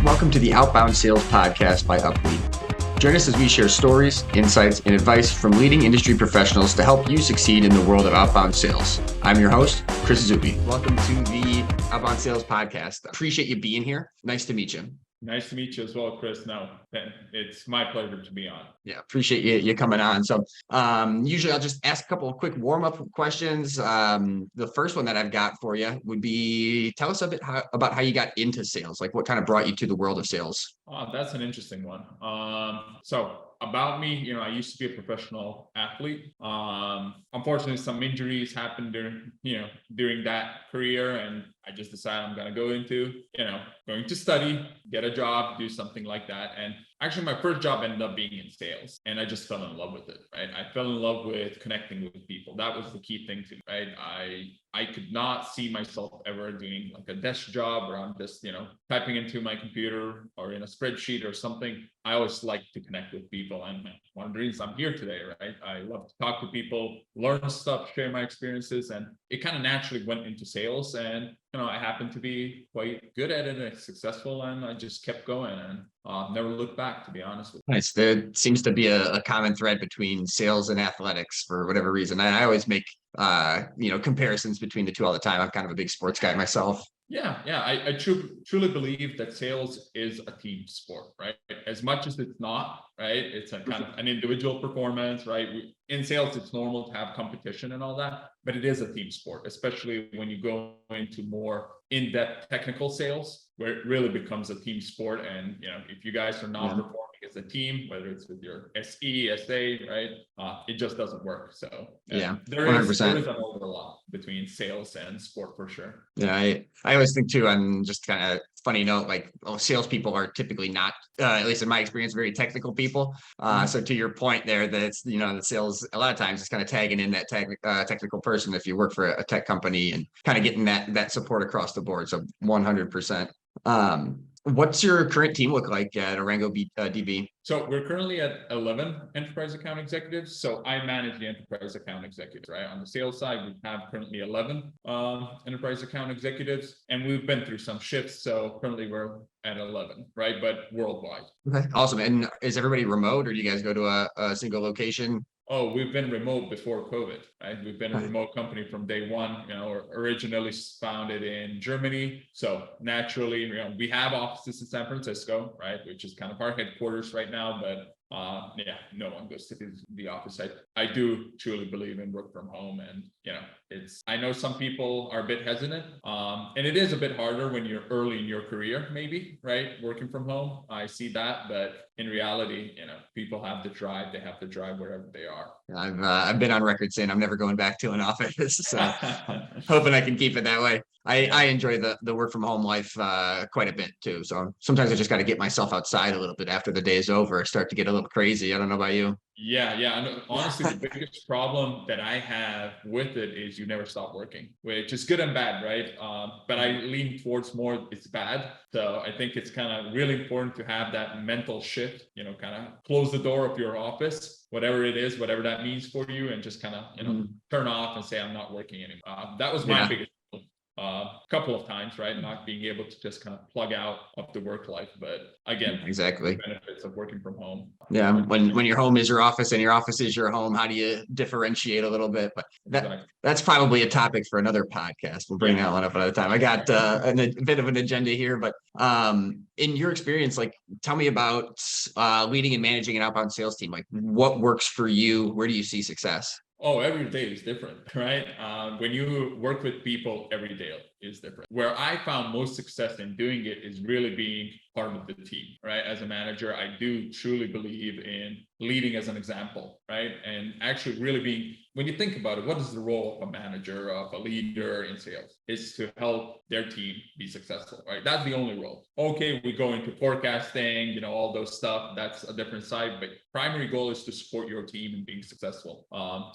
Welcome to the Outbound Sales Podcast by UpLead. Join us as we share stories, insights, and advice from leading industry professionals to help you succeed in the world of outbound sales. I'm your host, Chris Zuby. Welcome to the Outbound Sales Podcast. Appreciate you being here. Nice to meet you. Nice to meet you as well, Chris. No, it's my pleasure to be on. Yeah, appreciate you coming on. So usually I'll just ask a couple of quick warm-up questions. The first one that I've got for you would be, tell us a bit about how you got into sales, like what kind of brought you to the world of sales? That's an interesting one. So about me, I used to be a professional athlete. Unfortunately, some injuries happened during that career, and I just decided I'm going to go into, going to study, get a job, do something like that. And actually, my first job ended up being in sales, and I just fell in love with it, right? I fell in love with connecting with people. That was the key thing to me, right? I could not see myself ever doing like a desk job where I'm just, typing into my computer or in a spreadsheet or something. I always like to connect with people. And one of the reasons I'm here today, right? I love to talk to people, learn stuff, share my experiences. And it kind of naturally went into sales. And, I happened to be quite good at it and successful. And I just kept going and never looked back, to be honest with you. Nice. There seems to be a common thread between sales and athletics for whatever reason. I always make, comparisons between the two all the time. I'm kind of a big sports guy myself. Yeah. I truly believe that sales is a team sport, right? As much as it's not, right? It's a kind of an individual performance, right? In sales, it's normal to have competition and all that, but it is a team sport, especially when you go into more in-depth technical sales, where it really becomes a team sport. And, if you guys are not performing as a team, whether it's with your SE, SA, right? It just doesn't work. So there is an overlap between sales and sport for sure. Yeah, I always think too, on just kind of funny note, like, salespeople are typically not, at least in my experience, very technical people. So to your point there, that it's, the sales, a lot of times it's kind of tagging in that technical person if you work for a tech company and kind of getting that support across the board. So 100%. What's your current team look like at ArangoDB? So we're currently at 11 enterprise account executives. So I manage the enterprise account executives, right? On the sales side, we have currently 11 enterprise account executives, and we've been through some shifts. So currently we're at 11, right? But worldwide. Okay, awesome. And is everybody remote, or do you guys go to a single location? Oh, we've been remote before COVID, right? We've been a remote company from day one, originally founded in Germany. So naturally, we have offices in San Francisco, right? Which is kind of our headquarters right now, but no one goes to the office. I do truly believe in work from home, and I know some people are a bit hesitant, and it is a bit harder when you're early in your career, maybe, right? Working from home, I see that, but in reality, people have the drive. They have to drive wherever they are. I've been on record saying I'm never going back to an office, so hoping I can keep it that way. I enjoy the work from home life quite a bit too. So sometimes I just got to get myself outside a little bit after the day is over. I start to get a little crazy. I don't know about you. Yeah. And honestly, the biggest problem that I have with it is you never stop working, which is good and bad, right? But I lean towards more it's bad. So I think it's kind of really important to have that mental shift, kind of close the door of your office, whatever it is, whatever that means for you, and just kind of, turn off and say, I'm not working anymore. That was my biggest couple of times, right? Not being able to just kind of plug out of the work life. But again, exactly, benefits of working from home. Yeah, when your home is your office and your office is your home, how do you differentiate a little bit? But that's probably a topic for another podcast. We'll bring that one up another time. I got a bit of an agenda here, but in your experience, like, tell me about leading and managing an outbound sales team. Like, what works for you? Where do you see success? Oh, every day is different, right? When you work with people, every day is different. Where I found most success in doing it is really being part of the team, right? As a manager, I do truly believe in leading as an example, right? And actually really being, when you think about it, what is the role of a manager, of a leader in sales? Is to help their team be successful, right? That's the only role. Okay, we go into forecasting, all those stuff. That's a different side, but primary goal is to support your team in being successful.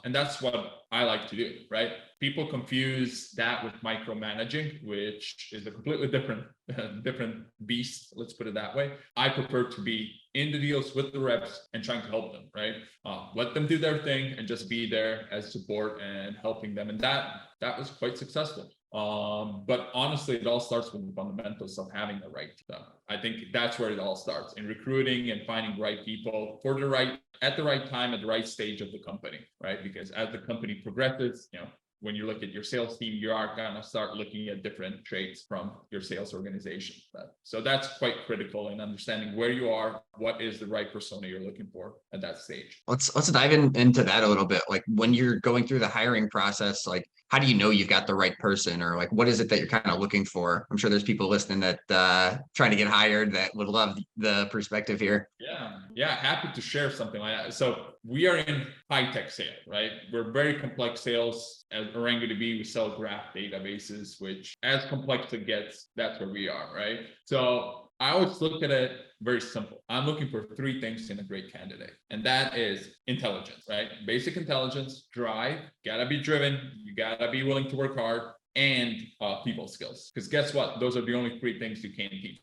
And that's what I like to do, right? People confuse that with micromanaging, which is a completely different beast. Let's put it that way. I prefer to be in the deals with the reps and trying to help them, right? Let them do their thing and just be there as support and helping them. And that was quite successful. But honestly, it all starts with the fundamentals of having the right stuff. I think that's where it all starts, in recruiting and finding the right people at the right time, at the right stage of the company, right? Because as the company progresses, when you look at your sales team, you are going to start looking at different traits from your sales organization. So that's quite critical in understanding where you are, what is the right persona you're looking for at that stage. Let's dive into that a little bit. Like when you're going through the hiring process, like how do you know you've got the right person, or like what is it that you're kind of looking for? I'm sure there's people listening that trying to get hired that would love the perspective here. Yeah, happy to share something like that. So we are in high-tech sales, right? We're very complex sales. At ArangoDB, we sell graph databases, which as complex it gets, that's where we are, right? So I always look at it very simple. I'm looking for three things in a great candidate, and that is intelligence, right? Basic intelligence, drive, gotta be driven, you gotta be willing to work hard, and people skills. Because guess what? Those are the only three things you can't teach.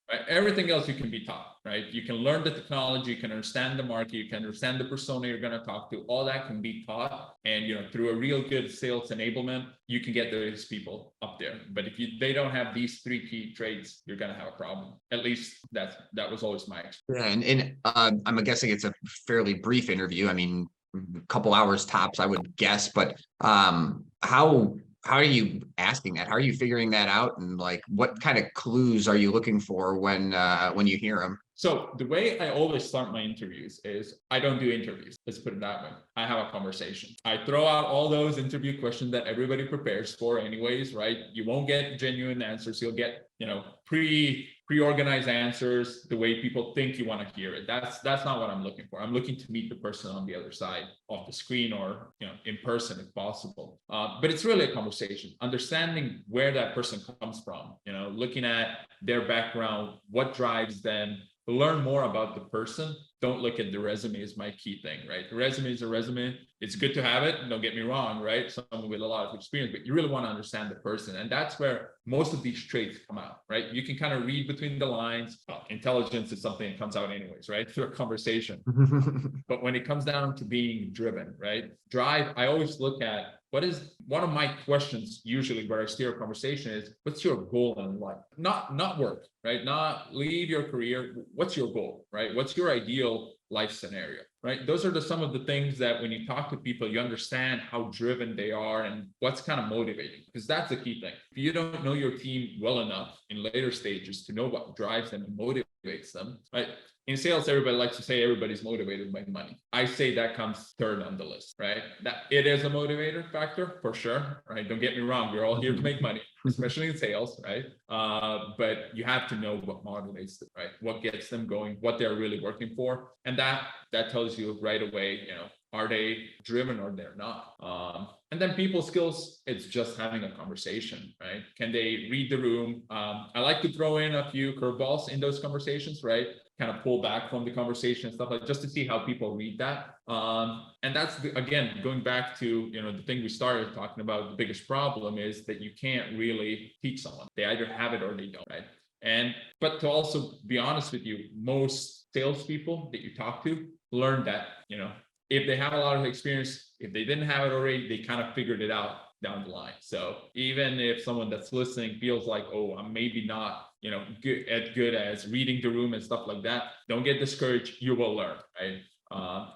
Right? Everything else you can be taught, right? You can learn the technology, you can understand the market, you can understand the persona you're going to talk to. All that can be taught, and through a real good sales enablement, you can get those people up there. But if they don't have these three key traits, you're going to have a problem. At least that was always my experience. Yeah, and I'm guessing it's a fairly brief interview. I mean, a couple hours tops, I would guess. But how are you asking that? How are you figuring that out? And like, what kind of clues are you looking for when you hear them? So the way I always start my interviews is I don't do interviews. Let's put it that way. I have a conversation. I throw out all those interview questions that everybody prepares for anyways, right? You won't get genuine answers. You'll get, pre-organized answers the way people think you want to hear it. That's not what I'm looking for. I'm looking to meet the person on the other side of the screen, or in person if possible. But it's really a conversation, understanding where that person comes from, looking at their background, what drives them. Learn more about the person. Don't look at the resume is my key thing, right? The resume is a resume. It's good to have it. Don't get me wrong, right? Someone with a lot of experience, but you really want to understand the person. And that's where most of these traits come out, right? You can kind of read between the lines. Intelligence is something that comes out anyways, right? Through a conversation. But when it comes down to being driven, right? Drive, I always look at what is one of my questions usually where I steer a conversation is, what's your goal in life? Not work, right? Not leave your career. What's your goal, right? What's your ideal life scenario, right? Those are some of the things that when you talk to people, you understand how driven they are and what's kind of motivating, because that's the key thing. If you don't know your team well enough in later stages to know what drives them and motivates them, right? In sales, everybody likes to say everybody's motivated by money. I say that comes third on the list, right? That it is a motivator factor for sure, right? Don't get me wrong. We're all here to make money, especially in sales, right? But you have to know what motivates them, right? What gets them going, what they're really working for. And that tells you right away, are they driven or they're not? And then people skills, it's just having a conversation, right? Can they read the room? I like to throw in a few curveballs in those conversations, right? Kind of pull back from the conversation and stuff like just to see how people read that. And that's again, going back to, the thing we started talking about, the biggest problem is that you can't really teach someone. They either have it or they don't, right? But to also be honest with you, most salespeople that you talk to learn that, if they have a lot of experience, if they didn't have it already, they kind of figured it out down the line. So even if someone that's listening feels like, oh, I'm maybe not, good as reading the room and stuff like that, don't get discouraged. You will learn, right?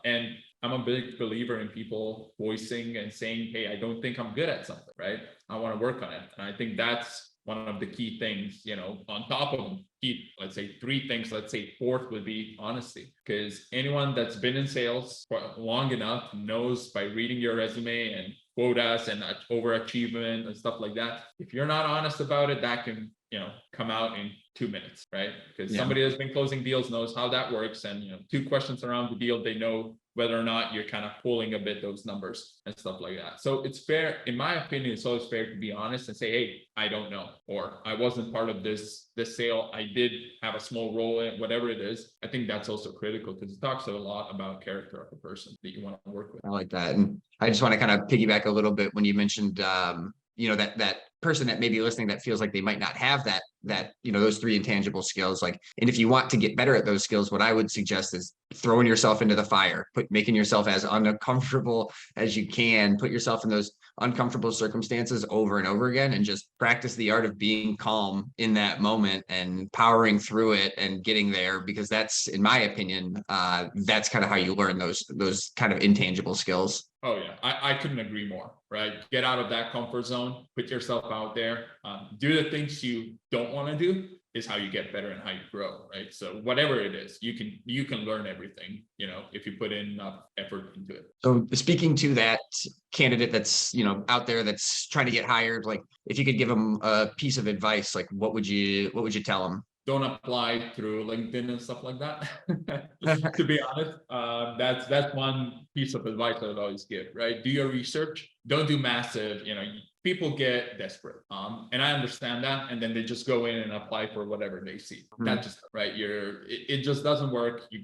And I'm a big believer in people voicing and saying, hey, I don't think I'm good at something, right? I want to work on it. And I think that's one of the key things, on top of let's say three things, let's say fourth would be honesty, because anyone that's been in sales for long enough knows by reading your resume and quotas and overachievement and stuff like that, if you're not honest about it, that can, come out in 2 minutes, right? Because somebody that's been closing deals knows how that works. And, 2 questions around the deal, they know whether or not you're kind of pulling a bit those numbers and stuff like that. So it's fair, in my opinion, it's always fair to be honest and say, hey, I don't know, or I wasn't part of this sale. I did have a small role in it, whatever it is. I think that's also critical because it talks a lot about character of the person that you want to work with. I like that. And I just want to kind of piggyback a little bit when you mentioned, that person that may be listening that feels like they might not have that those 3 intangible skills, like, and if you want to get better at those skills, what I would suggest is throwing yourself into the fire, making yourself as uncomfortable as you can, put yourself in those uncomfortable circumstances over and over again, and just practice the art of being calm in that moment and powering through it and getting there, because that's, in my opinion, that's kind of how you learn those kind of intangible skills. Oh yeah, I couldn't agree more, right? Get out of that comfort zone, put yourself out there, do the things you don't want to do is how you get better and how you grow, right? So whatever it is, you can learn everything, if you put in enough effort into it. So speaking to that candidate that's, out there that's trying to get hired, like if you could give them a piece of advice, like what would you tell them? Don't apply through LinkedIn and stuff like that. To be honest, that's one piece of advice I would always give, right? Do your research. Don't do massive, people get desperate. And I understand that. And then they just go in and apply for whatever they see. That just, right. It just doesn't work. You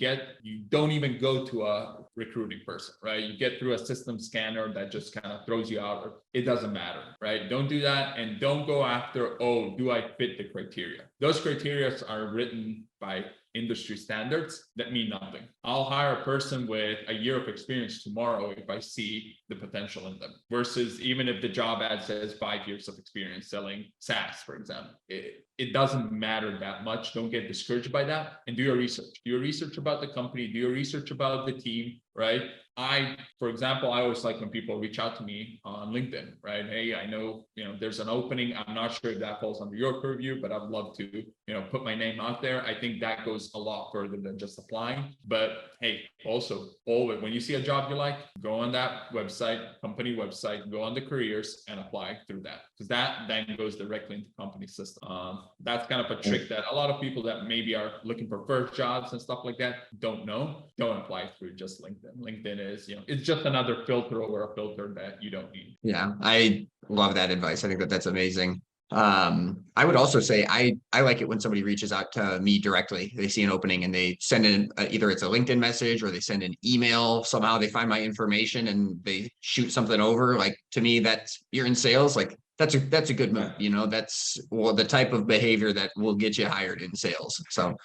don't even go to a recruiting person, right? You get through a system scanner that just kind of throws you out. It doesn't matter, right? Don't do that. And don't go after, do I fit the criteria? Those criteria are written by industry standards that mean nothing. I'll hire a person with a year of experience tomorrow if I see the potential in them, versus even if the job ad says 5 years of experience selling SaaS, for example. It doesn't matter that much. Don't get discouraged by that, and do your research. Do your research about the company, do your research about the team, right? For example, I always like when people reach out to me on LinkedIn, right? Hey, I know, there's an opening. I'm not sure if that falls under your purview, but I'd love to, put my name out there. I think that goes a lot further than just applying. But hey, also, always, when you see a job you like, go on that website, company website, go on the careers and apply through that, because that then goes directly into company system. That's kind of a trick that a lot of people that maybe are looking for first jobs and stuff like that don't know. Don't apply through just LinkedIn. LinkedIn is, it's just another filter over a filter that you don't need. Yeah, I love that advice. I think that's amazing. I would also say I like it when somebody reaches out to me directly. They see an opening and they send in either it's a LinkedIn message or they send an email. Somehow they find my information and they shoot something over. Like, to me, that's, you're in sales. Like, that's a good move. That's the type of behavior that will get you hired in sales. So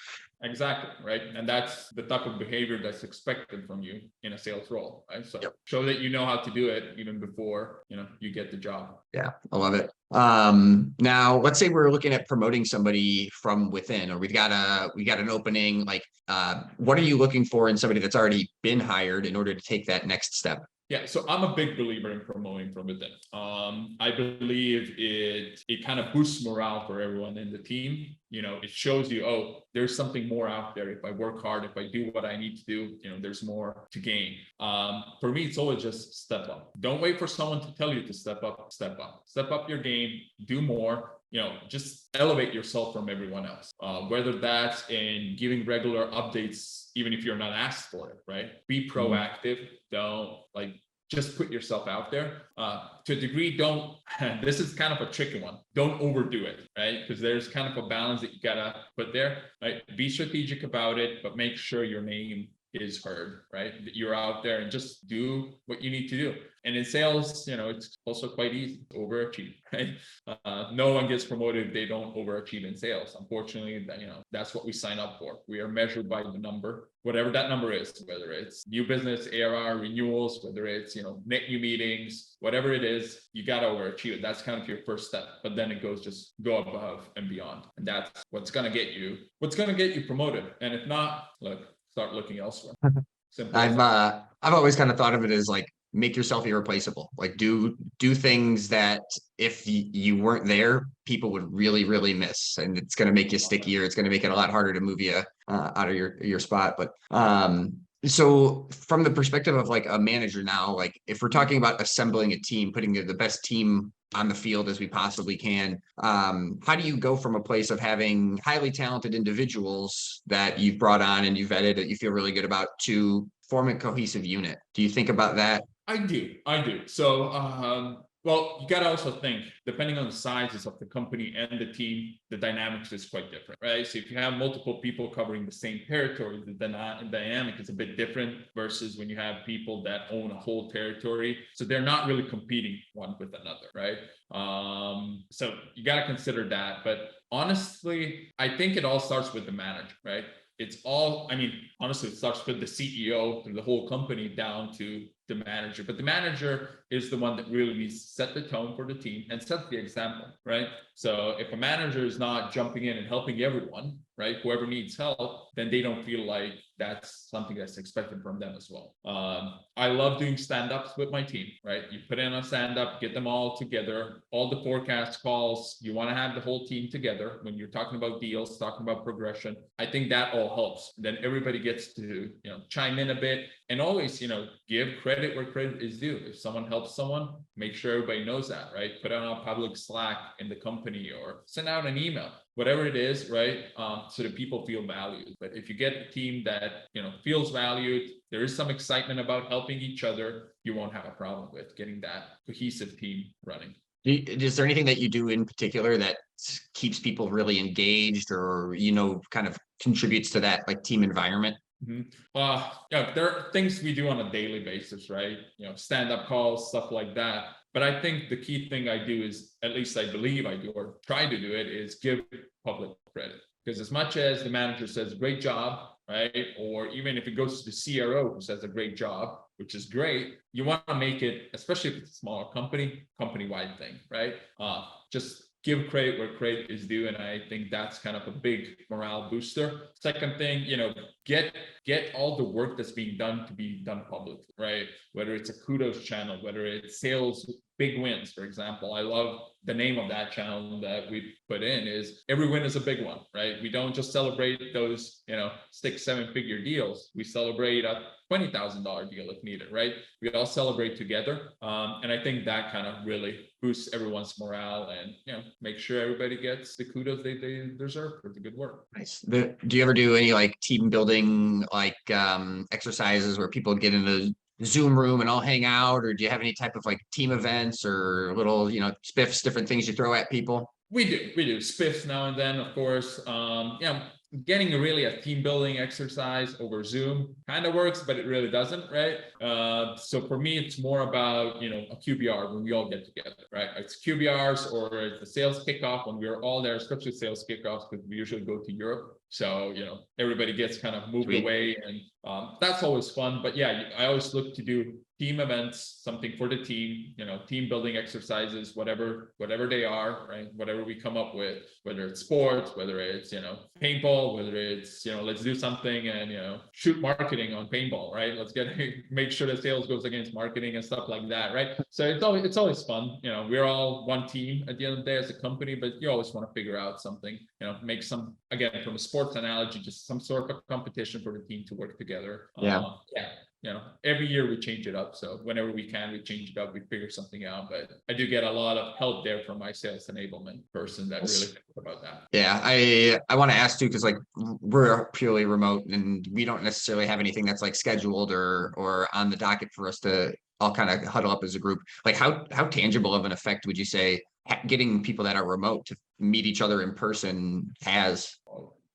exactly, right? And that's the type of behavior that's expected from you in a sales role, right? So show that you know how to do it even before, you get the job. Yeah, I love it. Now let's say we're looking at promoting somebody from within, or we got an opening. Like, what are you looking for in somebody that's already been hired in order to take that next step? Yeah, so I'm a big believer in promoting from within. I believe it kind of boosts morale for everyone in the team. It shows you, there's something more out there. If I work hard, if I do what I need to do, there's more to gain. For me, it's always just step up. Don't wait for someone to tell you to step up. Step up your game, do more. Just elevate yourself from everyone else, whether that's in giving regular updates, even if you're not asked for it, right? Be proactive. Don't just put yourself out there. To a degree, this is kind of a tricky one. Don't overdo it, right? Because there's kind of a balance that you gotta put there, right? Be strategic about it, but make sure your name is heard, right? That you're out there and just do what you need to do. And in sales, it's also quite easy to overachieve, right? No one gets promoted if they don't overachieve in sales. Unfortunately, that's what we sign up for. We are measured by the number, whatever that number is, whether it's new business, ARR, renewals, whether it's, net new meetings, whatever it is, you got to overachieve it. That's kind of your first step, but then it goes, just go above and beyond. And that's what's going to get you promoted. And if not, start looking elsewhere. I've always kind of thought of it as like, make yourself irreplaceable. Like, do things that if you weren't there, people would really, really miss, and it's going to make you stickier. It's going to make it a lot harder to move you out of your spot. But so from the perspective of like a manager now, like if we're talking about assembling a team, putting the best team on the field as we possibly can, how do you go from a place of having highly talented individuals that you've brought on and you've vetted that you feel really good about to form a cohesive unit? Do you think about that? I do. So Well, you got to also think, depending on the sizes of the company and the team, the dynamics is quite different, right? So if you have multiple people covering the same territory, the dynamic is a bit different versus when you have people that own a whole territory. So they're not really competing one with another, right? So you got to consider that. But honestly, I think it all starts with the manager, right? Honestly, it starts with the CEO through the whole company down to the manager. But the manager is the one that really needs to set the tone for the team and set the example, right? So if a manager is not jumping in and helping everyone, right, whoever needs help, then they don't feel like that's something that's expected from them as well. I love doing stand-ups with my team, right? You put in a stand-up, get them all together, all the forecast calls. You want to have the whole team together when you're talking about deals, talking about progression. I think that all helps. Then everybody gets to, chime in a bit, and always, give credit where credit is due. If someone helps someone, make sure everybody knows that, right? Put it on a public Slack in the company or send out an email, whatever it is, right? So that people feel valued. But if you get a team that, feels valued, there is some excitement about helping each other, you won't have a problem with getting that cohesive team running. Is there anything that you do in particular that keeps people really engaged or, kind of contributes to that like team environment? There are things we do on a daily basis, right? Stand-up calls, stuff like that. But I think the key thing I do is, at least I believe I do, or try to do it, is give public credit. Because as much as the manager says, great job, right? Or even if it goes to the CRO who says a great job, which is great, you want to make it, especially if it's a smaller company-wide thing, right? Just give credit where credit is due. And I think that's kind of a big morale booster. Second thing, get all the work that's being done to be done publicly, right? Whether it's a kudos channel, whether it's sales big wins, for example. I love the name of that channel that we put in is every win is a big one, right? We don't just celebrate those, 6-7-figure deals. We celebrate a $20,000 deal if needed, right? We all celebrate together. And I think that kind of really boosts everyone's morale and, make sure everybody gets the kudos they deserve for the good work. Nice. Do you ever do any like team building, like exercises where people get in a Zoom room and all hang out, or do you have any type of like team events or little, spiffs, different things you throw at people? We do spiffs now and then, of course. Getting really a team building exercise over Zoom kind of works, but it really doesn't, right? So for me, it's more about, a QBR when we all get together, right? It's QBRs or it's the sales kickoff when we're all there, especially sales kickoffs, because we usually go to Europe. So, everybody gets kind of moved away and that's always fun. But yeah, I always look to do team events, something for the team, team building exercises, whatever they are, right? Whatever we come up with, whether it's sports, whether it's, paintball, whether it's, let's do something and, shoot marketing on paintball, right? Let's make sure that sales goes against marketing and stuff like that, right? So it's always fun. We're all one team at the end of the day as a company, but you always want to figure out something, make some, again, from a sports analogy, just some sort of competition for the team to work together. Every year we change it up. So whenever we can, we change it up, we figure something out. But I do get a lot of help there from my sales enablement person that really thinks about that. Yeah, I want to ask too, because like we're purely remote and we don't necessarily have anything that's like scheduled or on the docket for us to all kind of huddle up as a group. Like how tangible of an effect would you say getting people that are remote to meet each other in person has?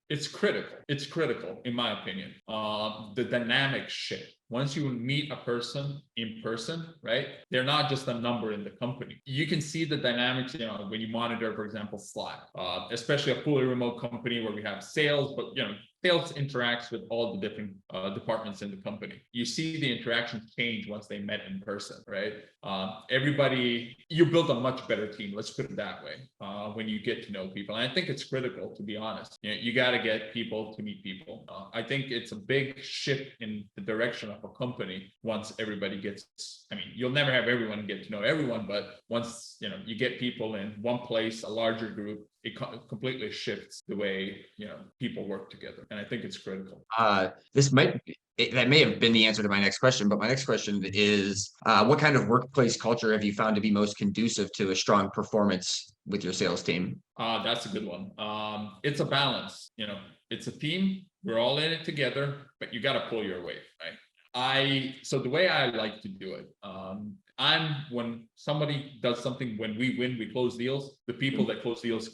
It's critical. It's critical, in my opinion. The dynamic shift. Once you meet a person in person, right? They're not just a number in the company. You can see the dynamics, when you monitor, for example, Slack, especially a fully remote company where we have sales, but, sales interacts with all the different departments in the company. You see the interactions change once they met in person, right? You build a much better team. Let's put it that way. When you get to know people, and I think it's critical, to be honest. You got to get people to meet people. I think it's a big shift in the direction of a company once everybody gets. You'll never have everyone get to know everyone, but once you get people in one place, a larger group, it completely shifts the way people work together, and I think it's critical. That may have been the answer to my next question, but my next question is, what kind of workplace culture have you found to be most conducive to a strong performance with your sales team? That's a good one. It's a balance. It's a team. We're all in it together, but you got to pull your weight, right? So the way I like to do it, when somebody does something, when we win, we close deals. The people that close deals.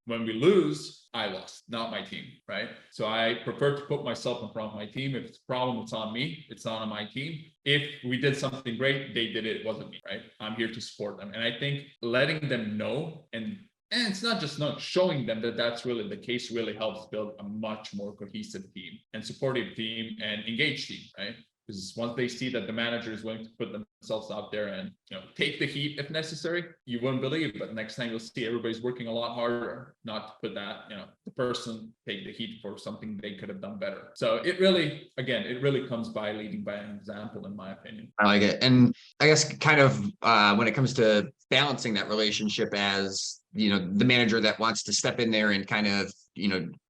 When we lose, I lost, not my team, right? So I prefer to put myself in front of my team. If it's a problem, it's on me. It's not on my team. If we did something great, they did it. It wasn't me, right? I'm here to support them. And I think letting them know, and it's not just not showing them that that's really the case, really helps build a much more cohesive team and supportive team and engaged team, right? Because once they see that the manager is willing to put themselves out there and take the heat if necessary, you wouldn't believe. But next time you'll see everybody's working a lot harder not to put that, the person take the heat for something they could have done better. So it really comes by leading by an example, in my opinion. I like it. And I guess kind of when it comes to balancing that relationship as, the manager that wants to step in there and kind of,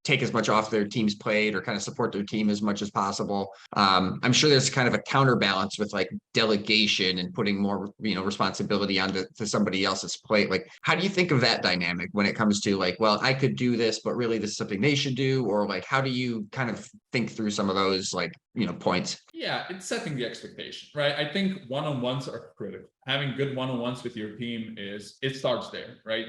take as much off their team's plate or kind of support their team as much as possible. I'm sure there's kind of a counterbalance with like delegation and putting more, responsibility onto somebody else's plate. Like, how do you think of that dynamic when it comes to like, well, I could do this, but really this is something they should do? Or like, how do you kind of think through some of those like, points? Yeah, it's setting the expectation, right? I think one-on-ones are critical. Having good one-on-ones with your team it starts there, right?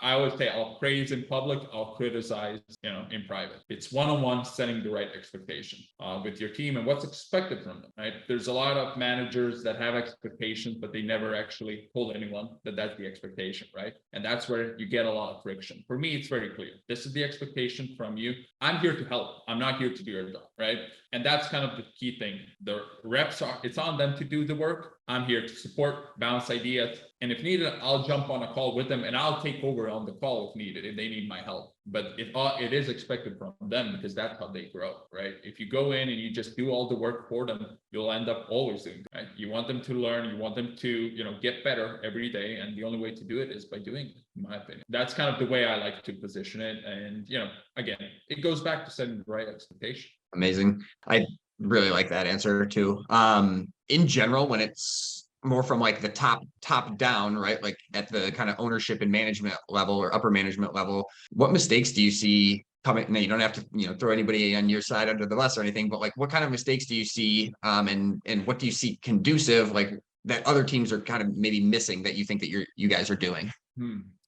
I always say I'll praise in public, I'll criticize, in private. It's one-on-one, setting the right expectation with your team and what's expected from them, right? There's a lot of managers that have expectations, but they never actually told anyone that that's the expectation, right? And that's where you get a lot of friction. For me, it's very clear. This is the expectation from you. I'm here to help. I'm not here to do your job, right? And that's kind of the key thing. The reps it's on them to do the work. I'm here to support, bounce ideas. And if needed, I'll jump on a call with them and I'll take over on the call if needed, if they need my help. But it is expected from them because that's how they grow, right? If you go in and you just do all the work for them, you'll end up always doing that. Right? You want them to learn, you want them to, get better every day. And the only way to do it is by doing it, in my opinion. That's kind of the way I like to position it. And, again, it goes back to setting the right expectation. Amazing. I really like that answer too. In general, when it's more from like the top down, right? Like at the kind of ownership and management level or upper management level, what mistakes do you see coming? Now, you don't have to, throw anybody on your side under the bus or anything, but like what kind of mistakes do you see? And what do you see conducive, like that other teams are kind of maybe missing that you think that you guys are doing?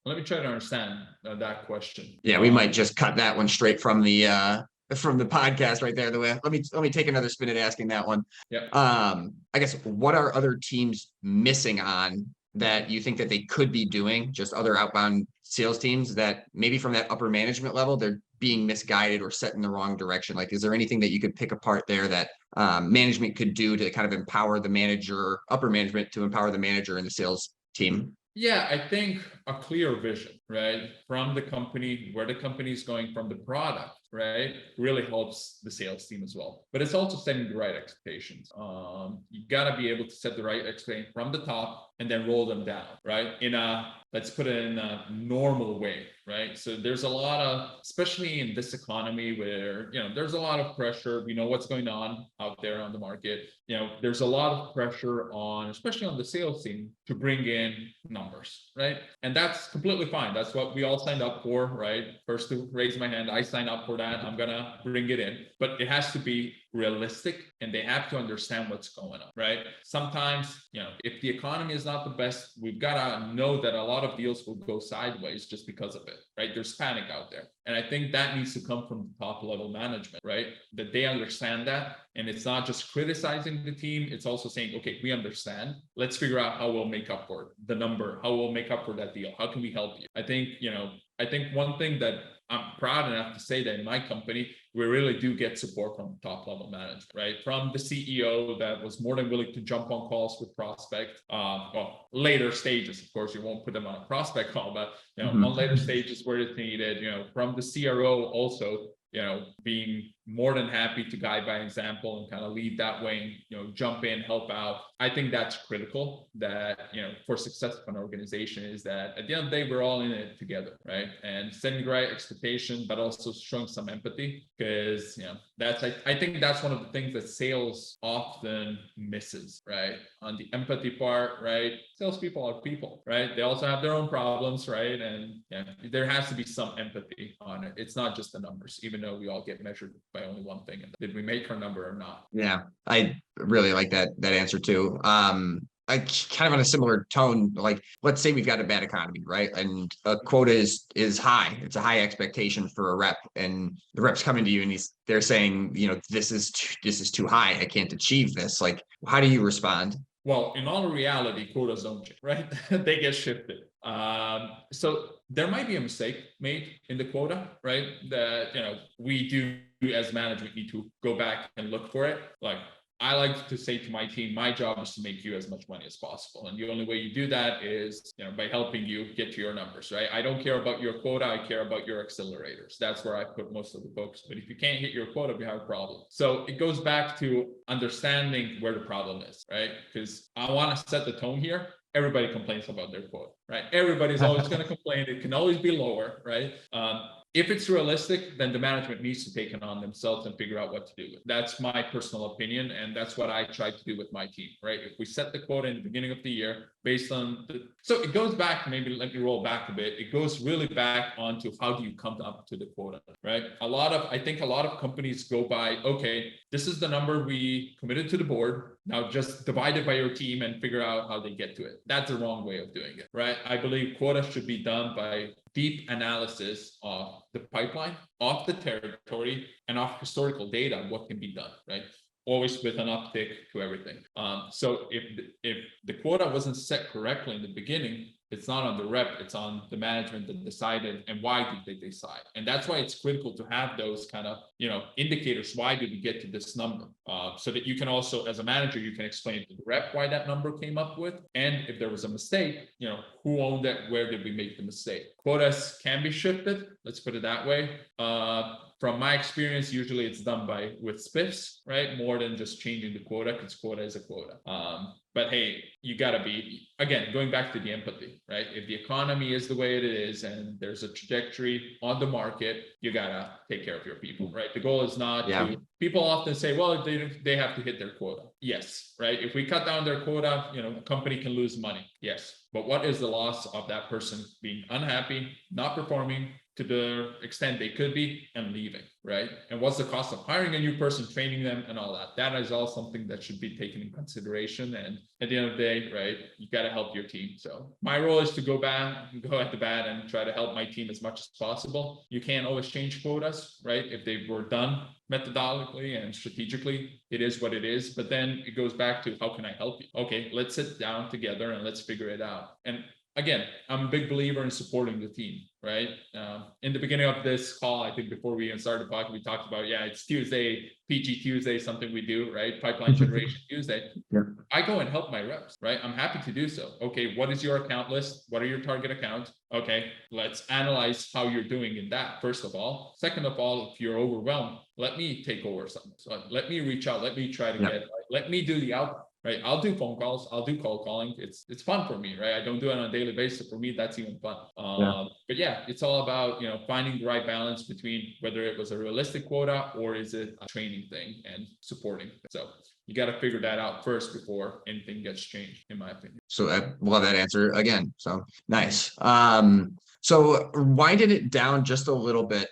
Let me try to understand that question. Yeah, we might just cut that one straight from the podcast right there. Let me take another spin at asking that one. Yeah. I guess what are other teams missing on that you think that they could be doing, just other outbound sales teams that maybe from that upper management level, they're being misguided or set in the wrong direction? Like, is there anything that you could pick apart there that management could do to kind of empower the manager, upper management to empower the manager and the sales team? Yeah, I think a clear vision, right, from the company, where the company is going, from the product, right, really helps the sales team as well. But it's also setting the right expectations. You got to be able to set the right expectation from the top and then roll them down, right? Let's put it in a normal way, right? So there's a lot of, especially in this economy where, there's a lot of pressure. We know what's going on out there on the market. There's a lot of pressure on, especially on the sales team, to bring in numbers, right? And that's completely fine. That's what we all signed up for, right? First to raise my hand, I signed up for that. I'm gonna bring it in, but it has to be realistic and they have to understand what's going on, right? Sometimes, if the economy is not the best, we've got to know that a lot of deals will go sideways just because of it, right? There's panic out there. And I think that needs to come from the top level management, right? That they understand that. And it's not just criticizing the team. It's also saying, okay, we understand. Let's figure out how we'll make up for it, the number, how we'll make up for that deal. How can we help you? I think one thing that I'm proud enough to say that in my company, we really do get support from top level management, right? From the CEO that was more than willing to jump on calls with prospect, later stages, of course, you won't put them on a prospect call, but, on later stages where it's needed, from the CRO also, being more than happy to guide by example and kind of lead that way, jump in, help out. I think that's critical that, for success of an organization is that at the end of the day, we're all in it together, right? And setting the right expectation, but also showing some empathy because, I think that's one of the things that sales often misses, right? On the empathy part, right? Salespeople are people, right? They also have their own problems, right? And there has to be some empathy on it. It's not just the numbers, even though we all get measured by only one thing. Did we make our number or not? Yeah, I really like that answer too. kind of on a similar tone, like let's say we've got a bad economy, right? And a quota is high. It's a high expectation for a rep, and the rep's coming to you and they're saying, this is too high. I can't achieve this. Like, how do you respond? Well, in all reality, quotas don't change, right? They get shifted. So there might be a mistake made in the quota, right? That we do as management need to go back and look for it. Like, I like to say to my team, my job is to make you as much money as possible. And the only way you do that is, by helping you get to your numbers, right? I don't care about your quota. I care about your accelerators. That's where I put most of the focus. But if you can't hit your quota, we have a problem. So it goes back to understanding where the problem is, right? Because I want to set the tone here. Everybody complains about their quota, right? Everybody's always going to complain. It can always be lower, right? If it's realistic, then the management needs to take it on themselves and figure out what to do. That's my personal opinion, and that's what I try to do with my team, right? If we set the quota in the beginning of the year based on so it goes back, maybe let me roll back a bit. It goes really back onto how do you come up to the quota, right? I think a lot of companies go by, okay, this is the number we committed to the board. Now just divide it by your team and figure out how they get to it. That's the wrong way of doing it, right? I believe quota should be done by deep analysis of the pipeline, of the territory, and of historical data, what can be done, right? Always with an uptick to everything. So if the quota wasn't set correctly in the beginning, it's not on the rep, it's on the management that decided, and why did they decide? And that's why it's critical to have those kind of, indicators. Why did we get to this number? So that you can also, as a manager, you can explain to the rep why that number came up with. And if there was a mistake, who owned it? Where did we make the mistake? Quotas can be shifted. Let's put it that way. From my experience, usually it's done with spiffs, right? More than just changing the quota, because quota is a quota. But hey, you gotta be, again, going back to the empathy, right? If the economy is the way it is and there's a trajectory on the market, you gotta take care of your people, right? The goal is not to, people often say, well, they have to hit their quota. Yes, right? If we cut down their quota, a company can lose money. Yes. But what is the loss of that person being unhappy, not performing to the extent they could be, and leaving, right? And what's the cost of hiring a new person, training them, and all that? That is all something that should be taken in consideration. And at the end of the day, right, you got to help your team. So my role is to go at the bat and try to help my team as much as possible. You can't always change quotas, right? If they were done methodologically and strategically, it is what it is. But then it goes back to, how can I help you? Okay, let's sit down together and let's figure it out. And again, I'm a big believer in supporting the team, right? In the beginning of this call, I think before we even started the podcast, we talked about, it's Tuesday, PG Tuesday, something we do, right? Pipeline Generation Tuesday. Yeah. I go and help my reps, right? I'm happy to do so. Okay, what is your account list? What are your target accounts? Okay, let's analyze how you're doing in that, first of all. Second of all, if you're overwhelmed, let me take over something. So let me reach out. Let me try to let me do the outbound. Right, I'll do phone calls, I'll do cold calling. It's fun for me, right? I don't do it on a daily basis. For me, that's even fun. But it's all about finding the right balance between whether it was a realistic quota or is it a training thing and supporting. So you got to figure that out first before anything gets changed, in my opinion. So I love that answer again. So nice. So winding it down just a little bit.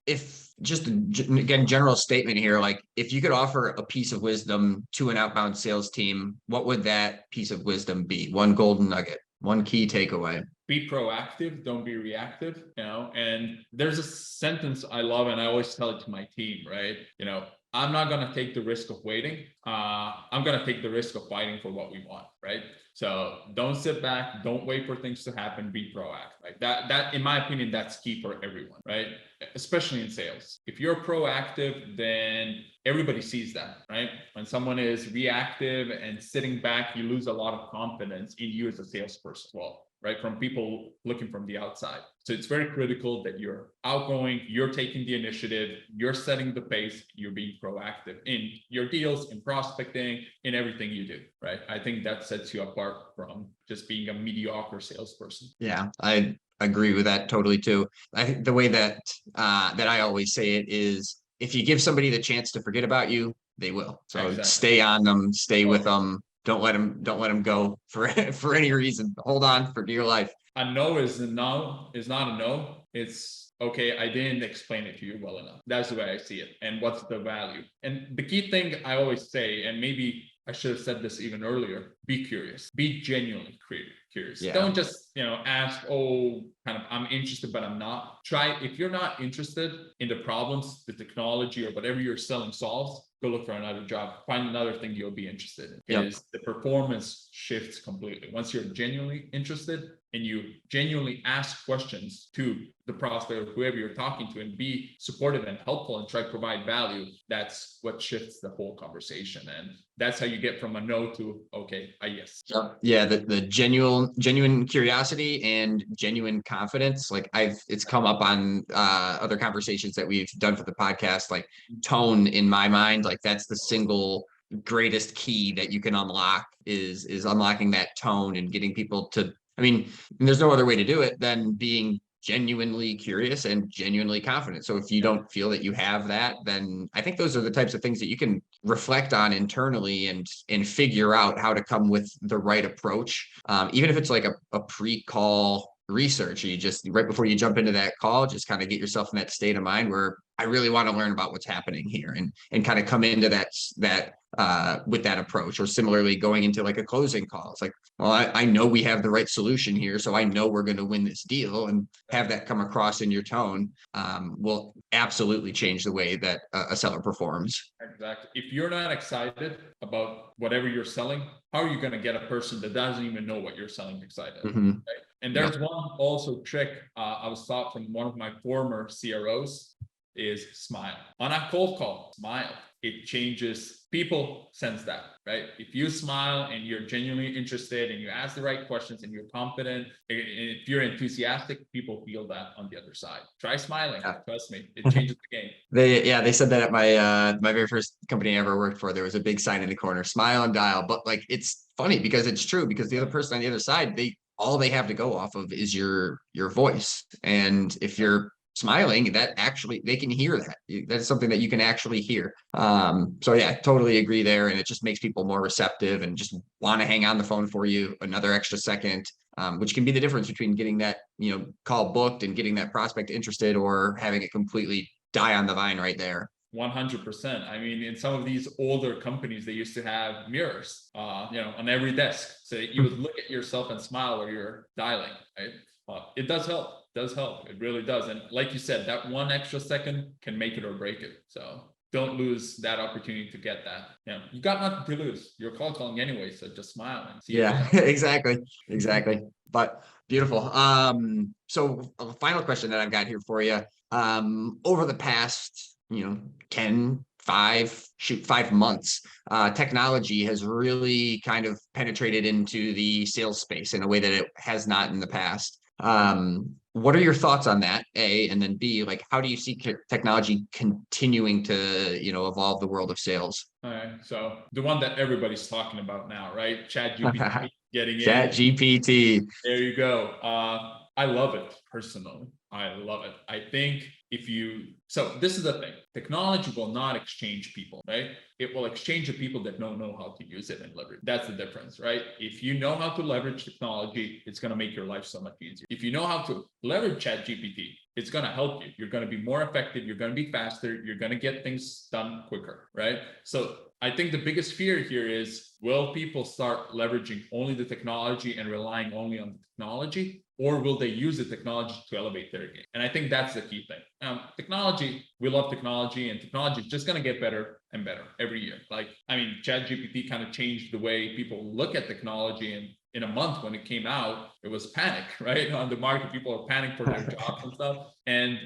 If just again, general statement here, like if you could offer a piece of wisdom to an outbound sales team, what would that piece of wisdom be? One golden nugget, one key takeaway. Be proactive, don't be reactive, and there's a sentence I love and I always tell it to my team, right? I'm not going to take the risk of waiting. I'm going to take the risk of fighting for what we want, right? So don't sit back, don't wait for things to happen, be proactive. Like that, in my opinion, that's key for everyone, right? Especially in sales. If you're proactive, then everybody sees that, right? When someone is reactive and sitting back, you lose a lot of confidence in you as a salesperson. Well, right, from people looking from the outside. So it's very critical that you're outgoing, you're taking the initiative, you're setting the pace, you're being proactive in your deals, in prospecting, in everything you do, right? I think that sets you apart from just being a mediocre salesperson. Yeah, I agree with that totally too. I think the way that I always say it is, if you give somebody the chance to forget about you, they will. So exactly. Stay on them, stay with them. Don't let them go for any reason. Hold on for dear life. A no is not a no. It's okay, I didn't explain it to you well enough. That's the way I see it. And what's the value? And the key thing I always say, and maybe I should have said this even earlier. Be curious. Be genuinely curious. Yeah. Don't just, ask, oh, kind of, I'm interested, but I'm not. Try, if you're not interested in the problems, the technology, or whatever you're selling solves, go look for another job. Find another thing you'll be interested in. Because the performance shifts completely. Once you're genuinely interested and you genuinely ask questions to the prospect or whoever you're talking to, and be supportive and helpful and try to provide value, that's what shifts the whole conversation. And that's how you get from a no to, okay, a yes. Yeah. The genuine curiosity and genuine confidence. Like it's come up on other conversations that we've done for the podcast, like tone in my mind, like that's the single greatest key that you can unlock is unlocking that tone and getting people to, I mean, there's no other way to do it than being genuinely curious and genuinely confident. So if you don't feel that you have that, then I think those are the types of things that you can reflect on internally and figure out how to come with the right approach. Even if it's like a pre-call research, you just right before you jump into that call, just kind of get yourself in that state of mind where I really want to learn about what's happening here, and kind of come into that with that approach. Or similarly going into like a closing call, it's like, well, I know we have the right solution here, so I know we're going to win this deal, and have that come across in your tone will absolutely change the way that a seller performs. Exactly. If you're not excited about whatever you're selling, how are you going to get a person that doesn't even know what you're selling excited? Mm-hmm. Right? And there's one also trick I was taught from one of my former CROs is smile. On a cold call, smile. It changes. People sense that, right? If you smile and you're genuinely interested and you ask the right questions and you're confident, if you're enthusiastic, people feel that on the other side. Try smiling. Yeah. Trust me, it changes the game. They said that at my very first company I ever worked for. There was a big sign in the corner, smile and dial. But like, it's funny because it's true, because the other person on the other side, all they have to go off of is your voice. And if you're smiling, that actually, they can hear that. That's something that you can actually hear. So yeah, totally agree there. And it just makes people more receptive and just want to hang on the phone for you another extra second, which can be the difference between getting that, call booked and getting that prospect interested, or having it completely die on the vine right there. 100%. I mean, in some of these older companies, they used to have mirrors, on every desk. So you would look at yourself and smile while you're dialing, right? It does help. It really does. And like you said, that one extra second can make it or break it. So don't lose that opportunity to get that. You got nothing to lose. You're calling anyway, so just smile and see. Yeah, exactly. But beautiful. So a final question that I've got here for you. Over the past, 5 months, technology has really kind of penetrated into the sales space in a way that it has not in the past. What are your thoughts on that, A, and then B, like, how do you see technology continuing to, evolve the world of sales? All right. So the one that everybody's talking about now, right? ChatGPT getting in. ChatGPT. There you go. I love it personally. I love it. I think so this is the thing, technology will not exchange people, right? It will exchange the people that don't know how to use it and leverage. That's the difference, right? If you know how to leverage technology, it's going to make your life so much easier. If you know how to leverage ChatGPT, it's going to help you. You're going to be more effective. You're going to be faster. You're going to get things done quicker, right? So I think the biggest fear here is, will people start leveraging only the technology and relying only on the technology? Or will they use the technology to elevate their game? And I think that's the key thing. Technology, we love technology, and technology is just going to get better and better every year. ChatGPT kind of changed the way people look at technology. And in a month when it came out, it was panic, right? On the market, people are panicking for their jobs and stuff. And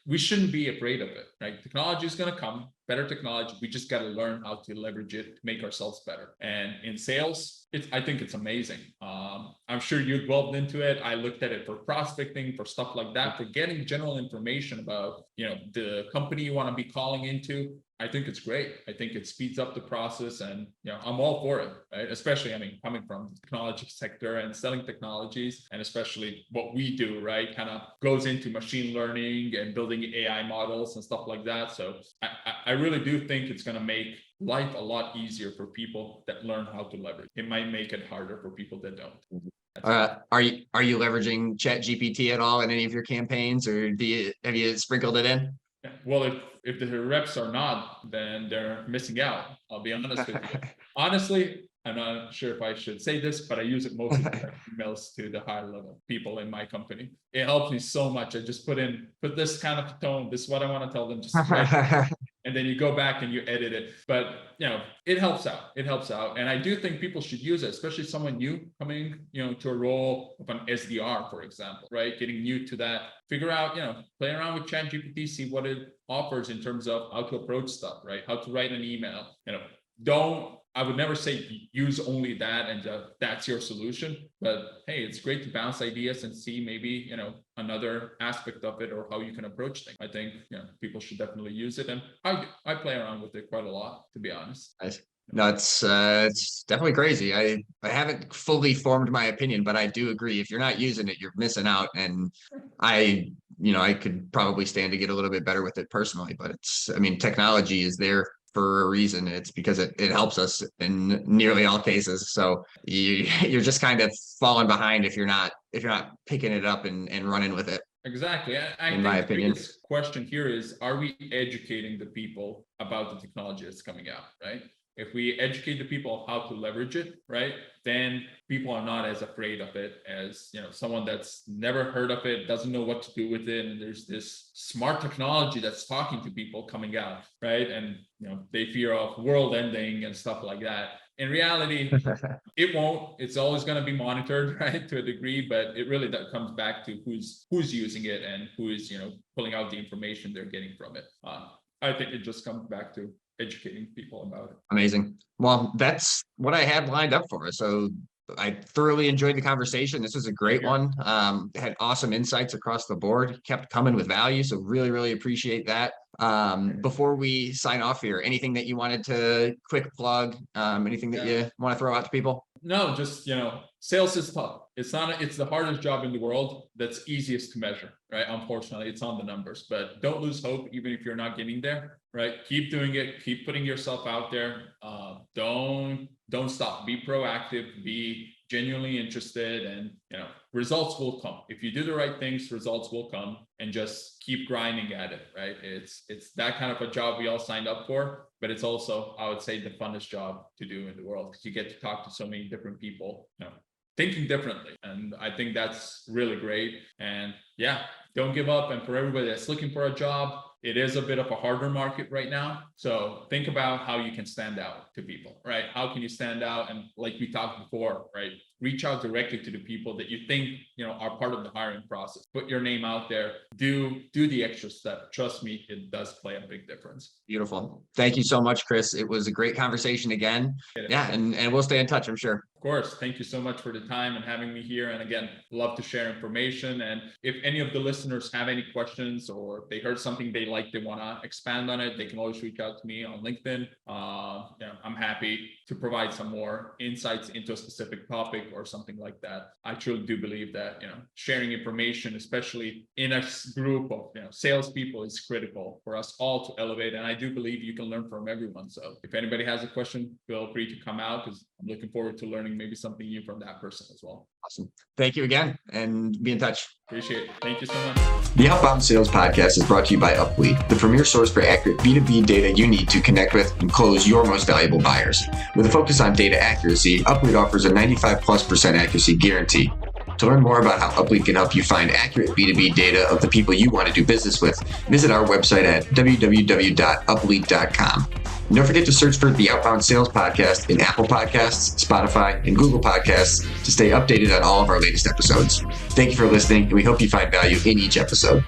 we shouldn't be afraid of it, right? Technology is going to come, better technology. We just got to learn how to leverage it to make ourselves better. And in sales, I think it's amazing. I'm sure you delved into it. I looked at it for prospecting, for stuff like that, for getting general information about, the company you want to be calling into. I think it's great. I think it speeds up the process, and I'm all for it, right? Especially, coming from the technology sector and selling technologies, and especially what we do, right? Kind of goes into machine learning and building AI models and stuff like that. So I really do think it's going to make life a lot easier for people that learn how to leverage. It might make it harder for people that don't. Are you leveraging ChatGPT at all in any of your campaigns, or have you sprinkled it in? well, if the reps are not, then they're missing out. I'll be honest with you. Honestly, I'm not sure if I should say this, but I use it mostly for emails to the higher level people in my company. It helps me so much. I just put this kind of tone. This is what I want to tell them. Just and then you go back and you edit it. But it helps out. It helps out. And I do think people should use it, especially someone new coming, to a role of an SDR, for example, right? Getting new to that. Figure out, play around with ChatGPT, see what it offers in terms of how to approach stuff, right? How to write an email. I would never say use only that and that's your solution, but hey, it's great to bounce ideas and see maybe, another aspect of it or how you can approach things. I think, people should definitely use it. And I play around with it quite a lot, to be honest. Nice. No, it's definitely crazy. I haven't fully formed my opinion, but I do agree. If you're not using it, you're missing out. And I could probably stand to get a little bit better with it personally, but technology is there for a reason. It's because it helps us in nearly all cases. So you're just kind of falling behind if you're not picking it up and running with it. Exactly. I think my opinion, the biggest question here is, are we educating the people about the technology that's coming out, right? If we educate the people how to leverage it, right, then people are not as afraid of it as, someone that's never heard of it, doesn't know what to do with it. And there's this smart technology that's talking to people coming out, right? And, they fear of world ending and stuff like that. In reality, it won't. It's always going to be monitored, right, to a degree, but it really comes back to who's using it and who is, pulling out the information they're getting from it. I think it just comes back to educating people about it. Amazing. Well, that's what I had lined up for us. So I thoroughly enjoyed the conversation. This was a great one. Had awesome insights across the board, kept coming with value. So really, really appreciate that. Before we sign off here, anything that you wanted to quick plug, anything that you want to throw out to people? No, just, sales is tough. It's the hardest job in the world that's easiest to measure, right? Unfortunately, it's on the numbers, but don't lose hope, even if you're not getting there, right? Keep doing it. Keep putting yourself out there. Don't stop. Be proactive, be genuinely interested, and, results will come. If you do the right things, results will come, and just keep grinding at it, right? It's that kind of a job we all signed up for, but it's also, I would say, the funnest job to do in the world, because you get to talk to so many different people, thinking differently. And I think that's really great. And don't give up. And for everybody that's looking for a job, it is a bit of a harder market right now. So think about how you can stand out to people, right? How can you stand out? And like we talked before, right? Reach out directly to the people that you think, are part of the hiring process. Put your name out there. Do the extra step. Trust me, it does play a big difference. Beautiful. Thank you so much, Chris. It was a great conversation again. And we'll stay in touch, I'm sure. Of course. Thank you so much for the time and having me here. And again, love to share information. And if any of the listeners have any questions, or they heard something they like, they want to expand on it, they can always reach out to me on LinkedIn. I'm happy to provide some more insights into a specific topic or something like that. I truly do believe that, sharing information, especially in a group of, salespeople, is critical for us all to elevate. And I do believe you can learn from everyone. So if anybody has a question, feel free to come out, because I'm looking forward to learning maybe something new from that person as well. Awesome. Thank you again, and be in touch. Appreciate it. Thank you so much. The Outbound Sales Podcast is brought to you by UpLead, the premier source for accurate B2B data you need to connect with and close your most valuable buyers. With a focus on data accuracy, UpLead offers a 95+% accuracy guarantee. To learn more about how UpLead can help you find accurate B2B data of the people you want to do business with, visit our website at www.uplead.com. And don't forget to search for the Outbound Sales Podcast in Apple Podcasts, Spotify, and Google Podcasts to stay updated on all of our latest episodes. Thank you for listening, and we hope you find value in each episode.